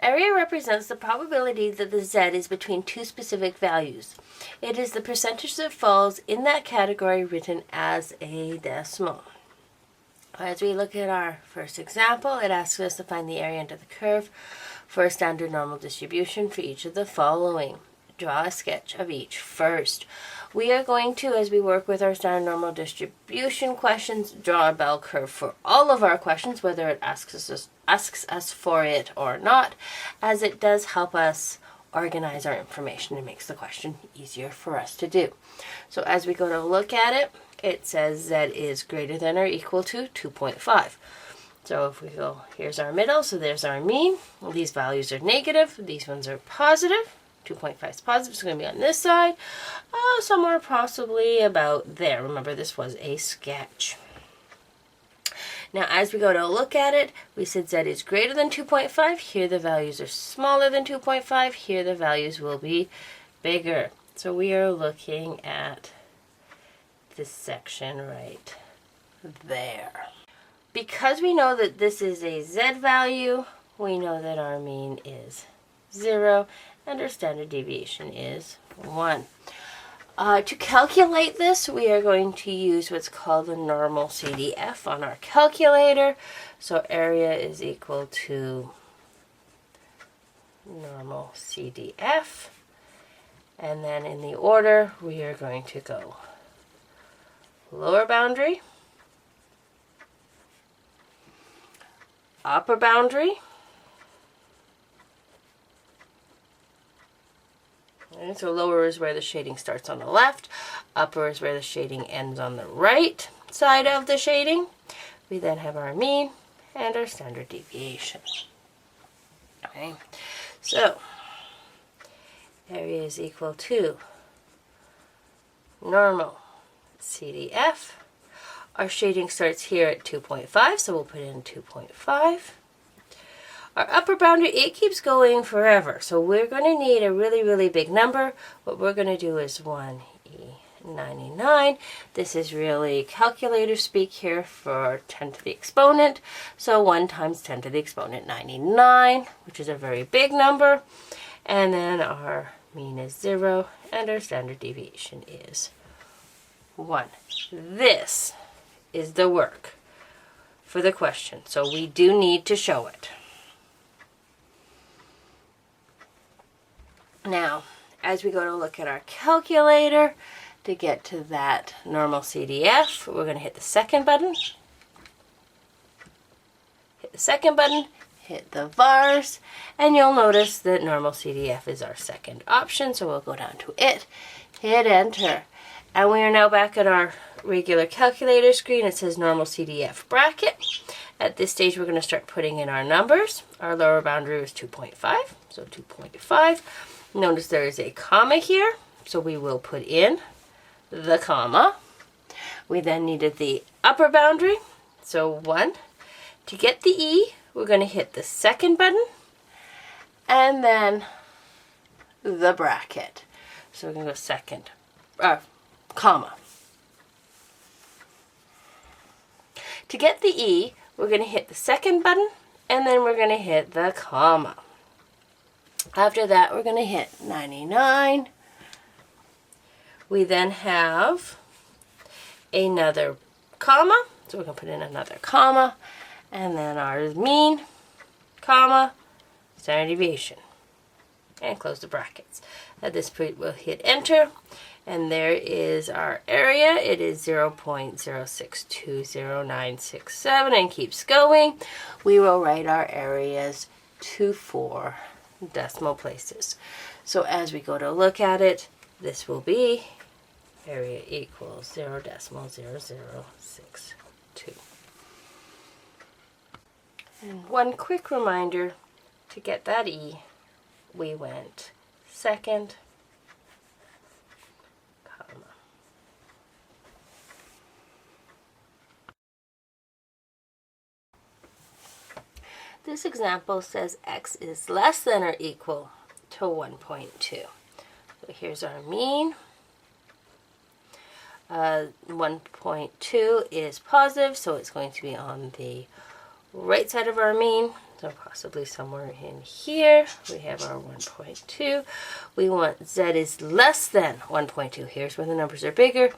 Area represents the probability that the z is between two specific values. It is the percentage that falls in that category written as a decimal. As we look at our first example, it asks us to find the area under the curve for a standard normal distribution for each of the following. Draw a sketch of each first. We are going to, as we work with our standard normal distribution questions, draw a bell curve for all of our questions, whether it asks us for it or not, as it does help us organize our information and makes the question easier for us to do. So as we go to look at it, it says z is greater than or equal to 2.5. So if we go, here's our middle, so there's our mean. Well, these values are negative, these ones are positive. 2.5 is positive, it's going to be on this side. Somewhere possibly about there. Remember, this was a sketch. Now, as we go to look at it, we said z is greater than 2.5. Here the values are smaller than 2.5. Here the values will be bigger. So we are looking at this section right there. Because we know that this is a z value, we know that our mean is 0 and our standard deviation is 1. To calculate this, we are going to use what's called the normal CDF on our calculator. So area is equal to normal CDF. And then in the order, we are going to go lower boundary, upper boundary, and so lower is where the shading starts on the left, upper is where the shading ends on the right side of the shading. We then have our mean and our standard deviation. Okay, so area is equal to normal CDF. Our shading starts here at 2.5, so we'll put in 2.5. Our upper boundary, it keeps going forever, so we're going to need a really, really big number. What we're going to do is 1e99. This is really calculator speak here for 10 to the exponent. So 1 times 10 to the exponent 99, which is a very big number. And then our mean is 0, and our standard deviation is 1. This is the work for the question, so we do need to show it. Now, as we go to look at our calculator, to get to that normal CDF, we're going to hit the second button, hit the second button, hit the vars, and you'll notice that normal CDF is our second option, so we'll go down to it, hit enter, and we are now back at our regular calculator screen. It says normal CDF bracket. At this stage, we're going to start putting in our numbers. Our lower boundary was 2.5, so 2.5. Notice there is a comma here, so we will put in the comma. We then needed the upper boundary, so 1. To get the E, we're going to hit the second button, and then the bracket. So we're going to go second, comma. To get the E, we're going to hit the second button, and then we're going to hit the comma. After that, we're going to hit 99. We then have another comma, so we're going to put in another comma, and then our mean, comma, standard deviation, and close the brackets. At this point, we'll hit enter, and there is our area. It is 0.062097 and keeps going. We will write our areas to 4 decimal places. So as we go to look at it, this will be area equals 0.0062. And one quick reminder, to get that E, we went second, comma. This example says x is less than or equal to 1.2. So here's our mean. 1.2 is positive, so it's going to be on the right side of our mean. So possibly somewhere in here, we have our 1.2. We want Z is less than 1.2. Here's where the numbers are bigger.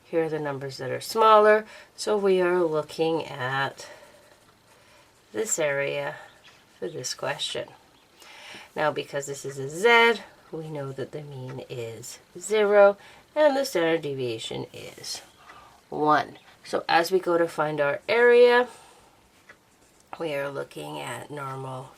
Here are the numbers that are smaller. So we are looking at this area for this question. Now, because this is a Z, we know that the mean is 0 and the standard deviation is 1. So as we go to find our area, we are looking at normal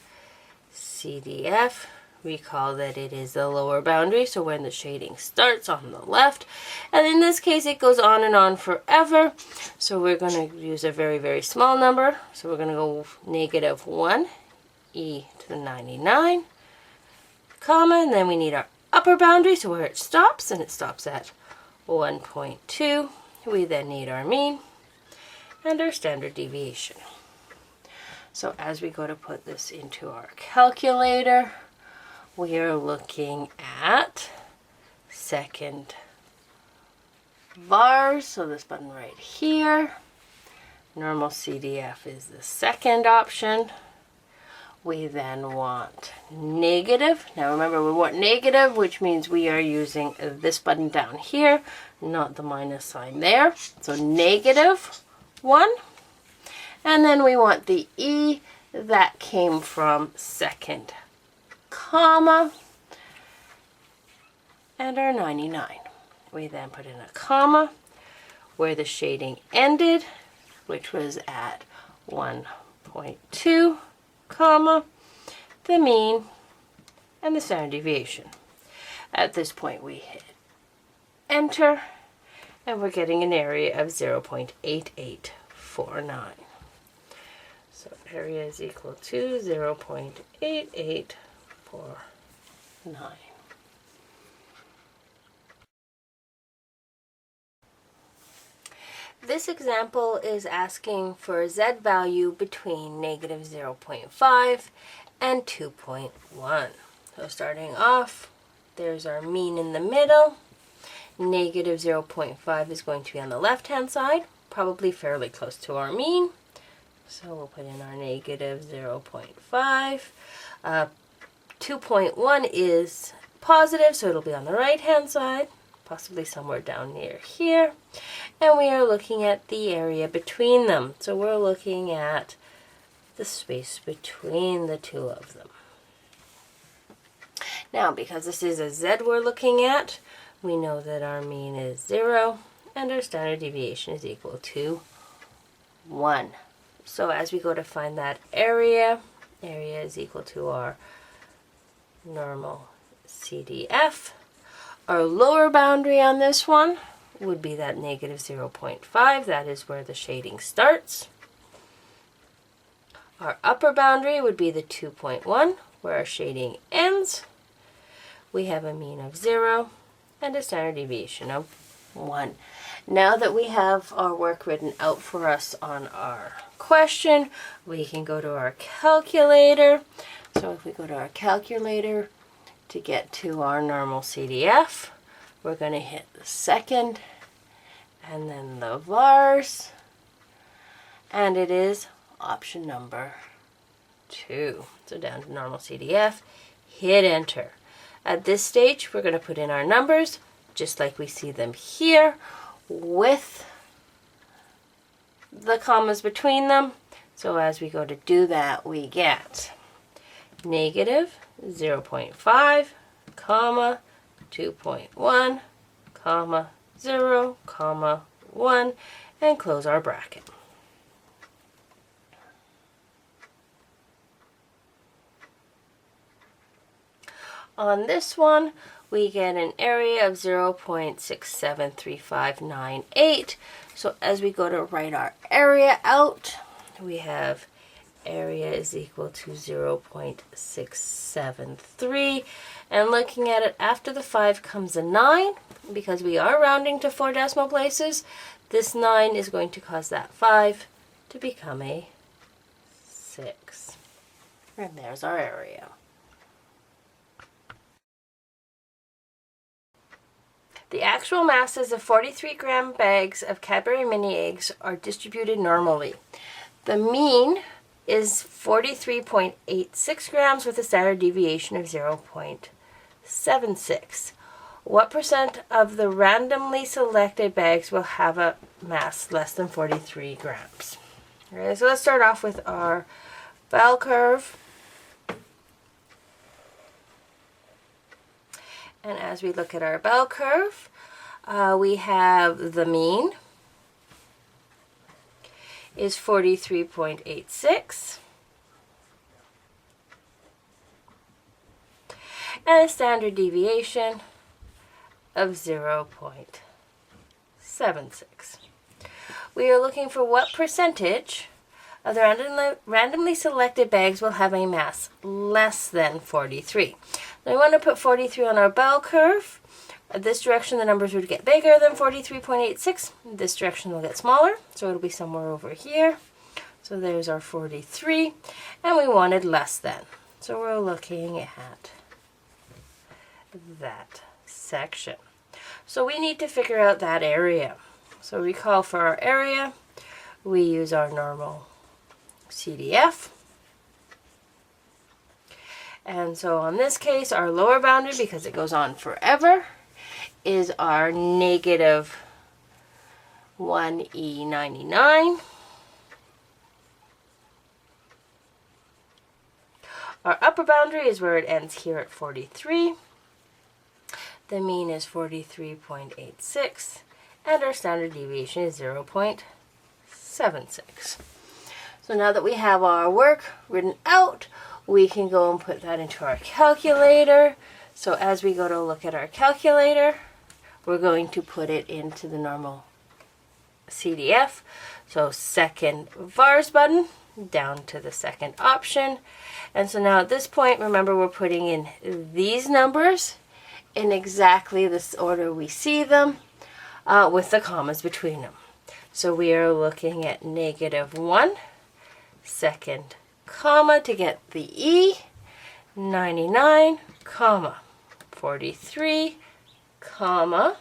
CDF. Recall that it is the lower boundary, so when the shading starts on the left, and in this case it goes on and on forever, so we're going to use a very, very small number. So we're going to go negative 1 e to the 99, comma, and then we need our upper boundary, so where it stops, and it stops at 1.2. We then need our mean and our standard deviation. So as we go to put this into our calculator, we are looking at second vars, so this button right here. Normal CDF is the second option. We then want negative. Now remember, we want negative, which means we are using this button down here, not the minus sign there. So negative 1. And then we want the E that came from second comma and our 99. We then put in a comma where the shading ended, which was at 1.2, comma, the mean, and the standard deviation. At this point we hit enter, and we're getting an area of 0.8849. So area is equal to 0.8849. This example is asking for a Z value between negative 0.5 and 2.1. So starting off, there's our mean in the middle. Negative 0.5 is going to be on the left-hand side, probably fairly close to our mean. So we'll put in our negative 0.5. 2.1 is positive, so it'll be on the right-hand side, possibly somewhere down near here. And we are looking at the area between them. So we're looking at the space between the two of them. Now, because this is a Z we're looking at, we know that our mean is 0 and our standard deviation is equal to 1. So as we go to find that area is equal to our normal CDF. Our lower boundary on this one would be that negative 0.5. That is where the shading starts. Our upper boundary would be the 2.1, where our shading ends. We have a mean of 0 and a standard deviation of 1. Now that we have our work written out for us on our question, we can go to our calculator. So if we go to our calculator to get to our normal CDF, we're going to hit the second and then the vars, and it is option number 2. So down to normal CDF, hit enter. At this stage, we're going to put in our numbers just like we see them here, with the commas between them. So as we go to do that, we get negative 0.5, comma, 2.1, comma, 0, comma, 1, and close our bracket. On this one, we get an area of 0.673598. So as we go to write our area out, we have area is equal to 0.673. And looking at it, after the 5 comes a 9. Because we are rounding to 4 decimal places, this 9 is going to cause that 5 to become a 6. And there's our area. The actual masses of 43-gram bags of Cadbury mini eggs are distributed normally. The mean is 43.86 grams with a standard deviation of 0.76. What percent of the randomly selected bags will have a mass less than 43 grams? Okay, so let's start off with our bell curve. And as we look at our bell curve, we have the mean is 43.86. And a standard deviation of 0.76. We are looking for what percentage of the randomly selected bags will have a mass less than 43. Now we want to put 43 on our bell curve. This direction the numbers would get bigger than 43.86. This direction will get smaller, so it'll be somewhere over here. So there's our 43, and we wanted less than. So we're looking at that section. So we need to figure out that area. So recall for our area, we use our normal CDF. And so on this case, our lower boundary, because it goes on forever, is our negative 1E99. Our upper boundary is where it ends here at 43. The mean is 43.86. And our standard deviation is 0.76. So now that we have our work written out, we can go and put that into our calculator. So as we go to look at our calculator, we're going to put it into the normal CDF. So second vars button down to the second option. And so now at this point, remember we're putting in these numbers in exactly this order we see them with the commas between them. So we are looking at -1, second comma to get the E, 99, comma, 43, comma,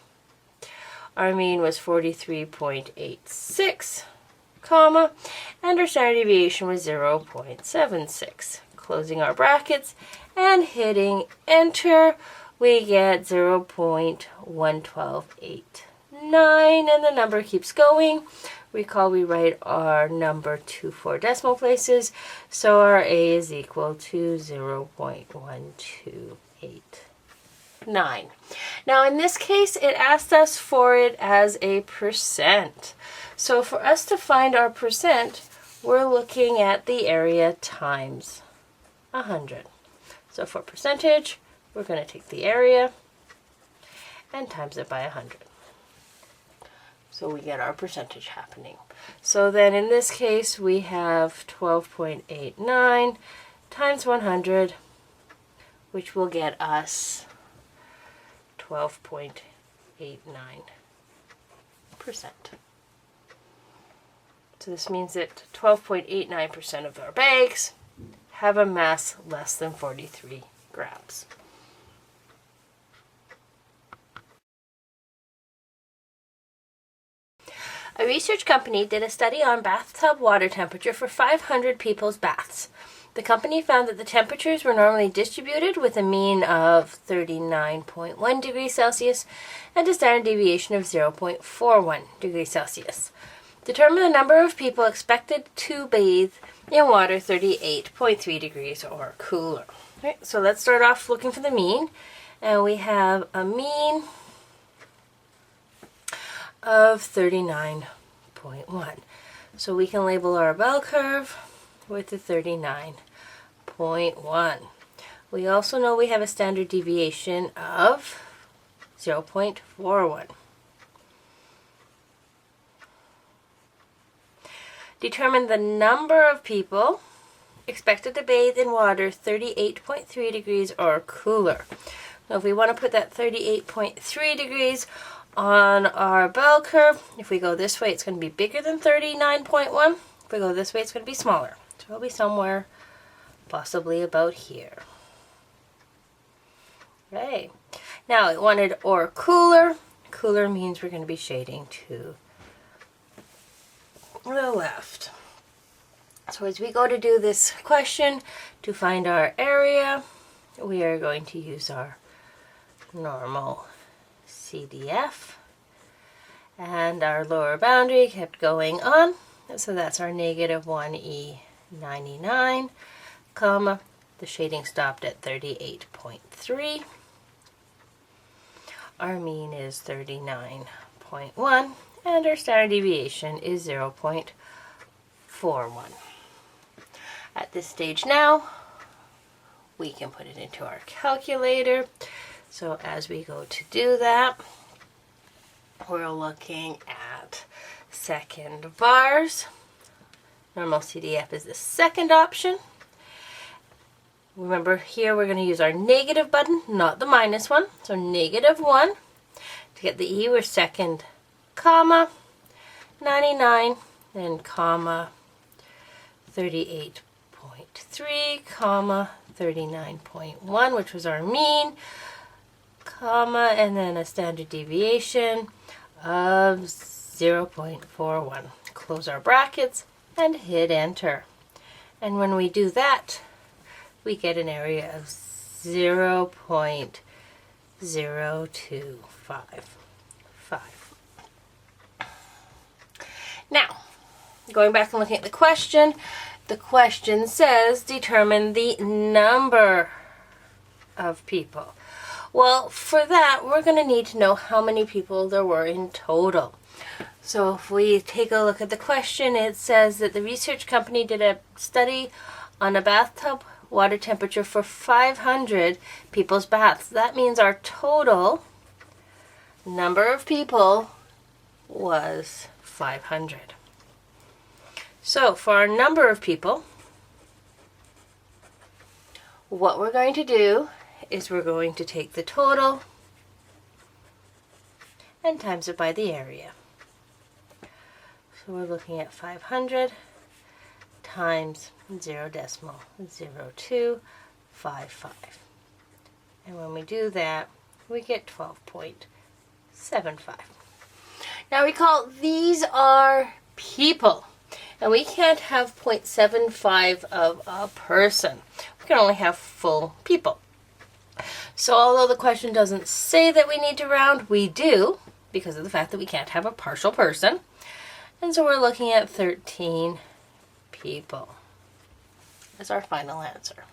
our mean was 43.86, comma, and our standard deviation was 0.76. Closing our brackets and hitting enter, we get 0.1128. And the number keeps going. Recall we write our number to 4 decimal places, so our A is equal to 0.1289. Now in this case, it asked us for it as a percent. So for us to find our percent, we're looking at the area times 100. So for percentage, we're going to take the area and times it by 100. So we get our percentage happening. So then in this case, we have 12.89 times 100, which will get us 12.89%. So this means that 12.89% of our bags have a mass less than 43 grams. A research company did a study on bathtub water temperature for 500 people's baths. The company found that the temperatures were normally distributed with a mean of 39.1 degrees Celsius and a standard deviation of 0.41 degrees Celsius. Determine the number of people expected to bathe in water 38.3 degrees or cooler. Right, so let's start off looking for the mean. And we have a mean of 39.1. So we can label our bell curve with the 39.1. We also know we have a standard deviation of 0.41. Determine the number of people expected to bathe in water 38.3 degrees or cooler. Now if we want to put that 38.3 degrees on our bell curve, if we go this way, it's going to be bigger than 39.1. If we go this way, it's going to be smaller. So it'll be somewhere possibly about here. Okay. Now it wanted or cooler. Cooler means we're going to be shading to the left. So as we go to do this question to find our area, we are going to use our normal CDF. And our lower boundary kept going on. So that's our negative 1E99, comma, the shading stopped at 38.3. Our mean is 39.1, and our standard deviation is 0.41. At this stage now, we can put it into our calculator. So as we go to do that, we're looking at second vars. Normal CDF is the second option. Remember here we're going to use our negative button, not the minus one. So negative 1. To get the E, we're second, comma, 99, then comma, 38.3, comma, 39.1, which was our mean, comma, and then a standard deviation of 0.41. Close our brackets and hit enter. And when we do that, we get an area of 0.0255. Now, going back and looking at the question says determine the number of people. Well, for that, we're going to need to know how many people there were in total. So if we take a look at the question, it says that the research company did a study on a bathtub water temperature for 500 people's baths. That means our total number of people was 500. So for our number of people, what we're going to do is we're going to take the total and times it by the area. So we're looking at 500 times 0.0255. And when we do that, we get 12.75. Now recall, these are people. And we can't have 0.75 of a person. We can only have full people. So although the question doesn't say that we need to round, we do, because of the fact that we can't have a partial person. And so we're looking at 13 people as our final answer.